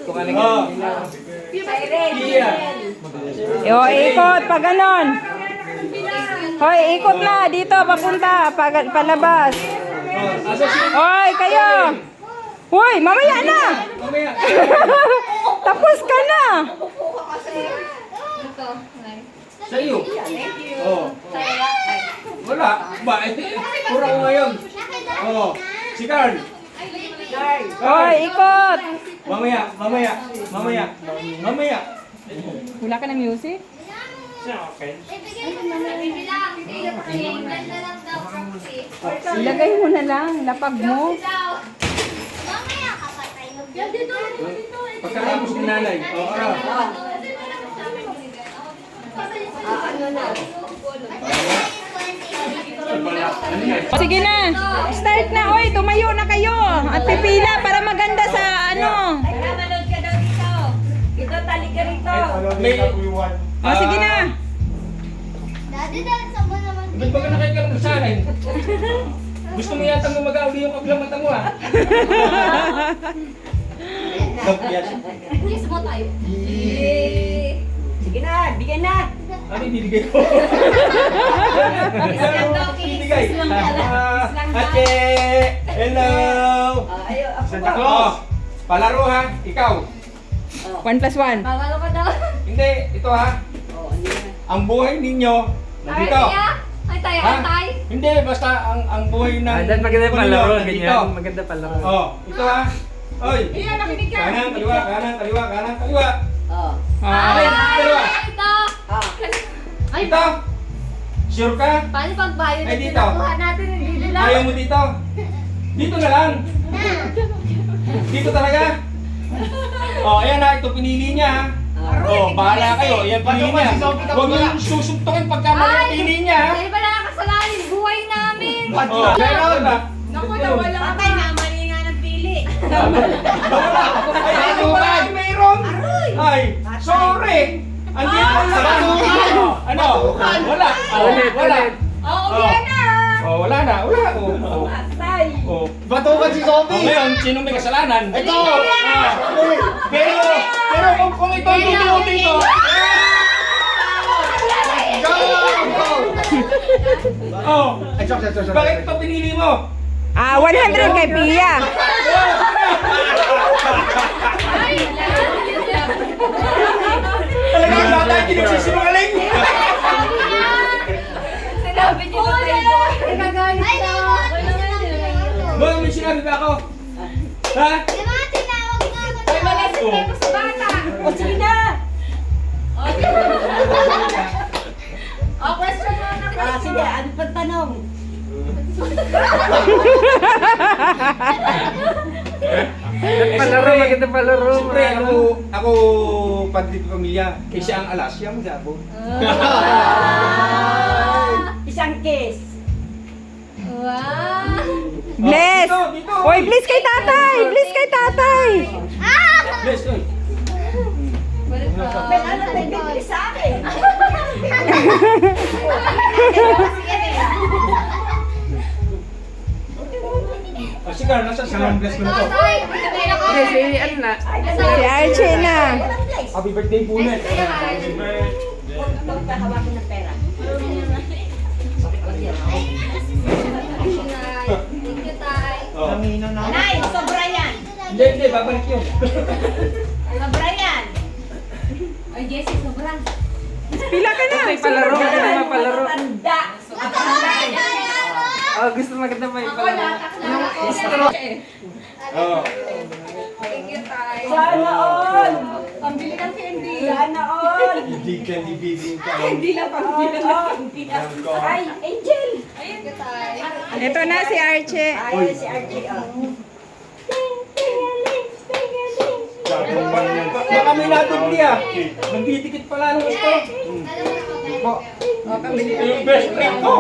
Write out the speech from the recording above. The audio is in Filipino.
Kung ano nga. Iya. O, ikot, pa ganon. Hoy, ikot na, dito, papunta, palabas. Hoy, kayo. Hoy, mamaya na. Mamaya. Tapos ka na. Sa iyo. Oh. Wala. Ba, pura ko ngayon. Oh. Si Carl. Hoy, ikot. Mamaya. Wala ka ng music? Ilagay mo na lang, lapag mo. Pagkatapos ni nanay. Oh, Sige na, start na. Oy, tumayo na kayo. At pipila para maganda sa ano. Manood ka daw dito. Ito, tali ka rito. May... O, sige na. Daddy, dahil sa mo naman. Ba't ba ka nakikialam sa akin? Gusto mo yata mag-auli yung kablamata mo ah. Kiss mo tayo. Sige na, bigyan na. Ano yung binigay ko? Binigay. Ate! Hello! Santa Claus! Palaro ha, ikaw. 1 plus 1. Pagalo ka daw. Hindi, ito ha. Ang buhay ninyo, nandito. Ay, tayo, Ha? tay. Hindi, basta ang buhay ng... Dan maganda ninyo, palaro, nandito. ganyan. Maganda palaro. Oh, ito ha. Oy, Iyan, nakinig ka. kanan, kaliwa, kanan, kaliwa, kanan, kaliwa. Ah. Ay, kaliwa. Ito. Ay, Ito. Sure ka? paano pag bayo Ay, na dito. pinakuha natin? Hindi lang. Ayaw mo dito? Dito na lang. Dito talaga? Oh, ayan na, ito pinili niya ha. Oh, bahala kayo. Ayan pinili niya. Huwag mo yung susuktukin pagka mali ang pinili niya ha. Dahil ba nakakasalanan yung buhay namin? Oh, meron na. Naku, nawala ka. Patay na, mali nga ng pili. Ay, ano ba? Ay, mayroon. Ay, sorry. Andito na. Ano? Wala. Oh, wala. Oo, umiyan na. Oh, wala na. Wala. Oh. Patay. Oh. Batukan si Oh, Sophie! ngayon, sino may kasalanan? Ito! Pero kung ito ang tutuutin ko. Go! Oh, Ay, sorry. bakit ito pinili mo? 100 kay Pia. Talagang lahat tayo kinagsisinungaling. Sinabi niyo ba tayo? Nagagalit na. Boy, may sinabi ba ako? Ha? Di ba tinawag nga ako? Ay, mali si Pepo sa bata. O, sige na. O, question mo na. Sige, ano pang tanong? Palaro, maganda palaro. Siyempre, ako padre de pamilya. Eh siya ang alas, siya ang gabo. Isang kiss. Wow. Bless. Dito. Oy, bless kay tatay. Bless kay tatay. Bless, oy. Ben, ano nagbibigay sa akin? Oh, si Carl, nasa si Carl? Bless ko na to. Yes, ano na. Si Archie na. Happy birthday po ulit. Huwag ka hawakin ng pera. Thank you, tay. Oh. Nay, sobra yan. Hindi, babalik yun. Sobra yan. Ay, Jessie, sobrang. Pila ka na. Ay, palaro. Maganda palaro. Tanda. Oh, gusto maganda pa yung Ako, palaro. latak na. Oh. Thank you, tay. Sana all. Ang bili ng candy. Sana all. Hindi ka libigin ka. Hindi na pang-bili na. Ay, Angel. Thank you, tay. Ito na si Archie. Ay, si Archie. Baka may natubli ah. Nagdidikit pala ng gusto. Yung best friend ko.